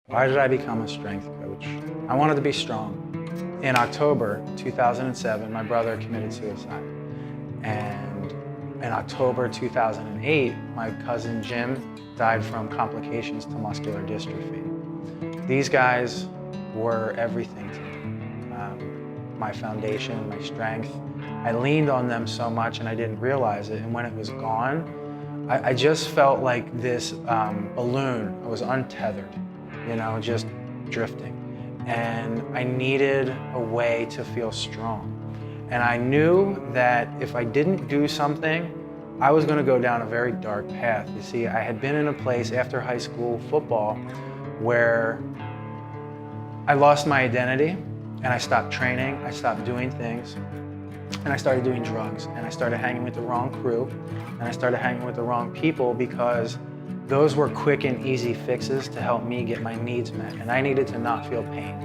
Why did I become a strength coach? I wanted to be strong. In October 2007, my brother committed suicide. And in October 2008, my cousin Jim died from complications to muscular dystrophy. These guys were everything to me. My foundation, my strength. I leaned on them so much and I didn't realize it. And when it was gone, I just felt like this balloon. I was untethered, you know, just drifting. And I needed a way to feel strong. And I knew that if I didn't do something, I was gonna go down a very dark path. You see, I had been in a place after high school football where I lost my identity and I stopped training, I stopped doing things, and I started doing drugs, and I started hanging with the wrong crew, and I started hanging with the wrong people because those were quick and easy fixes to help me get my needs met, and I needed to not feel pain.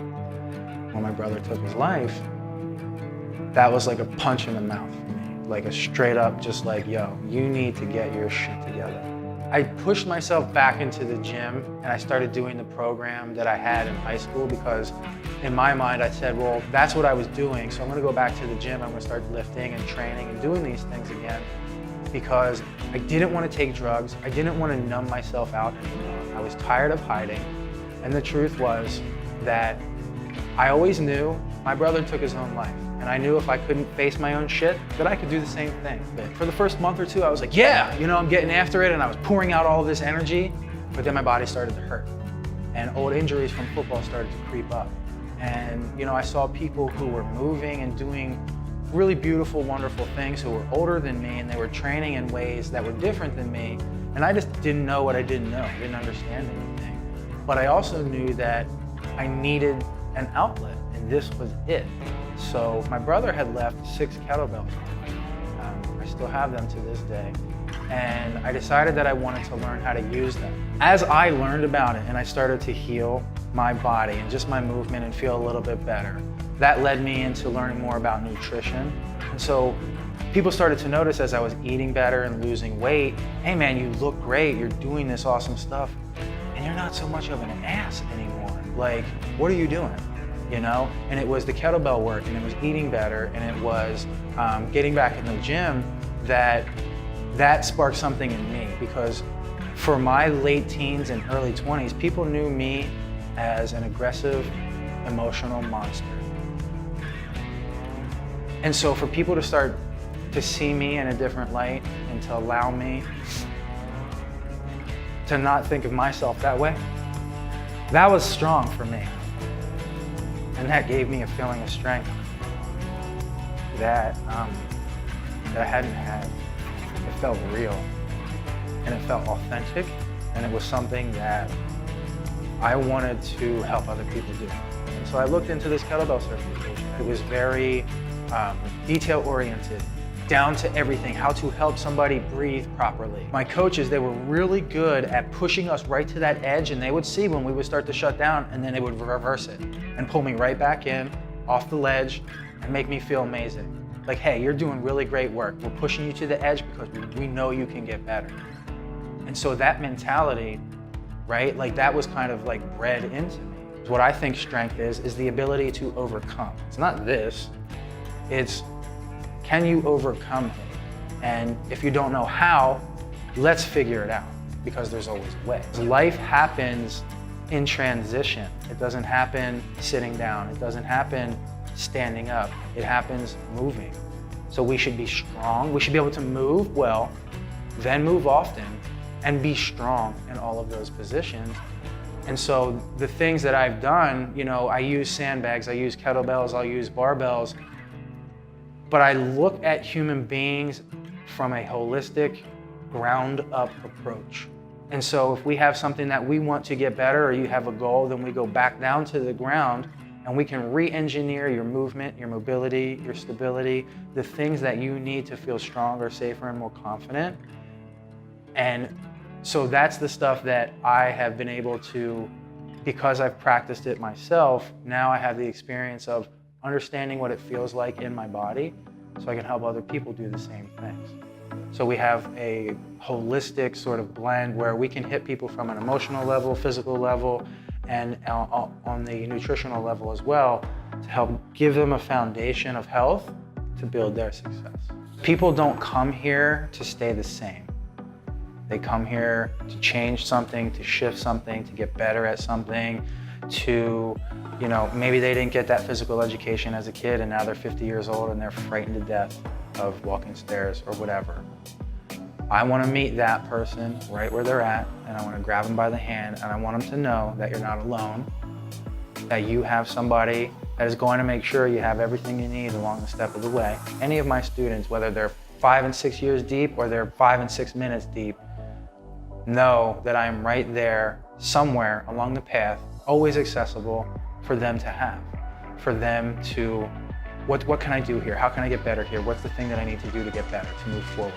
When my brother took his life, that was like a punch in the mouth for me, like a straight up just like, yo, you need to get your shit together. I pushed myself back into the gym and I started doing the program that I had in high school because in my mind I said, well, that's what I was doing, so I'm gonna go back to the gym, I'm gonna start lifting and training and doing these things again because I didn't want to take drugs, I didn't want to numb myself out anymore. I was tired of hiding, and the truth was that I always knew my brother took his own life. And I knew if I couldn't face my own shit, that I could do the same thing. But for the first month or two, I was like, yeah, you know, I'm getting after it, and I was pouring out all this energy, but then my body started to hurt. And old injuries from football started to creep up. And, you know, I saw people who were moving and doing really beautiful, wonderful things who were older than me, and they were training in ways that were different than me. And I just didn't know what I didn't know. I didn't understand anything. But I also knew that I needed an outlet, and this was it. So my brother had left 6 kettlebells. I still have them to this day. And I decided that I wanted to learn how to use them. As I learned about it and I started to heal my body and just my movement and feel a little bit better, that led me into learning more about nutrition. And so people started to notice as I was eating better and losing weight, hey man, you look great, you're doing this awesome stuff, and you're not so much of an ass anymore. Like, what are you doing? You know? And it was the kettlebell work, and it was eating better, and it was getting back in the gym that sparked something in me, because for my late teens and early 20s, people knew me as an aggressive, emotional monster. And so for people to start to see me in a different light and to allow me to not think of myself that way, that was strong for me. And that gave me a feeling of strength that I hadn't had. It felt real, and it felt authentic, and it was something that I wanted to help other people do. And so I looked into this kettlebell certification. It was very detail-oriented, down to everything, how to help somebody breathe properly. My coaches, they were really good at pushing us right to that edge, and they would see when we would start to shut down, and then they would reverse it and pull me right back in, off the ledge, and make me feel amazing. Like, hey, you're doing really great work. We're pushing you to the edge because we know you can get better. And so that mentality, right, like that was kind of like bred into me. What I think strength is the ability to overcome. It's not this, it's can you overcome it? And if you don't know how, let's figure it out, because there's always a way. Life happens in transition. It doesn't happen sitting down. It doesn't happen standing up. It happens moving. So we should be strong. We should be able to move well, then move often, and be strong in all of those positions. And so the things that I've done, you know, I use sandbags, I use kettlebells, I'll use barbells, but I look at human beings from a holistic, ground-up approach. And so if we have something that we want to get better, or you have a goal, then we go back down to the ground and we can re-engineer your movement, your mobility, your stability, the things that you need to feel stronger, safer, and more confident. And so that's the stuff that I have been able to, because I've practiced it myself, now I have the experience of understanding what it feels like in my body, so I can help other people do the same things. So we have a holistic sort of blend where we can hit people from an emotional level, physical level, and on the nutritional level as well, to help give them a foundation of health to build their success. People don't come here to stay the same. They come here to change something, to shift something, to get better at something, to, maybe they didn't get that physical education as a kid and now they're 50 years old and they're frightened to death of walking stairs or whatever. I want to meet that person right where they're at, and I want to grab them by the hand, and I want them to know that you're not alone, that you have somebody that is going to make sure you have everything you need along the step of the way. Any of my students, whether they're 5 and 6 years deep or they're 5 and 6 minutes deep, know that I am right there somewhere along the path, always accessible for them to have, for them to, what can I do here? How can I get better here? What's the thing that I need to do to get better, to move forward?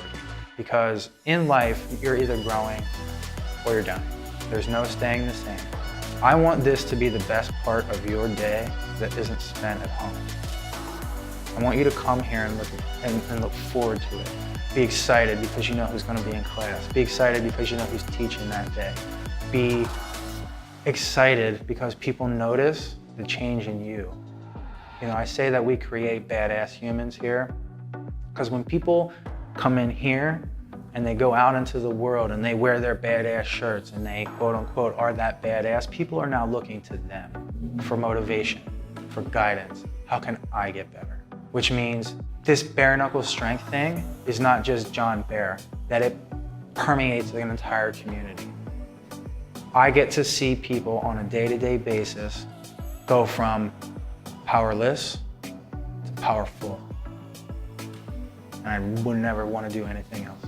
Because in life, you're either growing or you're dying. There's no staying the same. I want this to be the best part of your day that isn't spent at home. I want you to come here and look forward to it. Be excited because you know who's going to be in class. Be excited because you know who's teaching that day. Be excited because people notice the change in you. I say that we create badass humans here because when people come in here and they go out into the world and they wear their badass shirts and they quote unquote are that badass, people are now looking to them for motivation, for guidance. How can I get better? Which means this bare knuckle strength thing is not just John Bair, that it permeates an entire community. I get to see people on a day-to-day basis go from powerless to powerful. And I would never want to do anything else.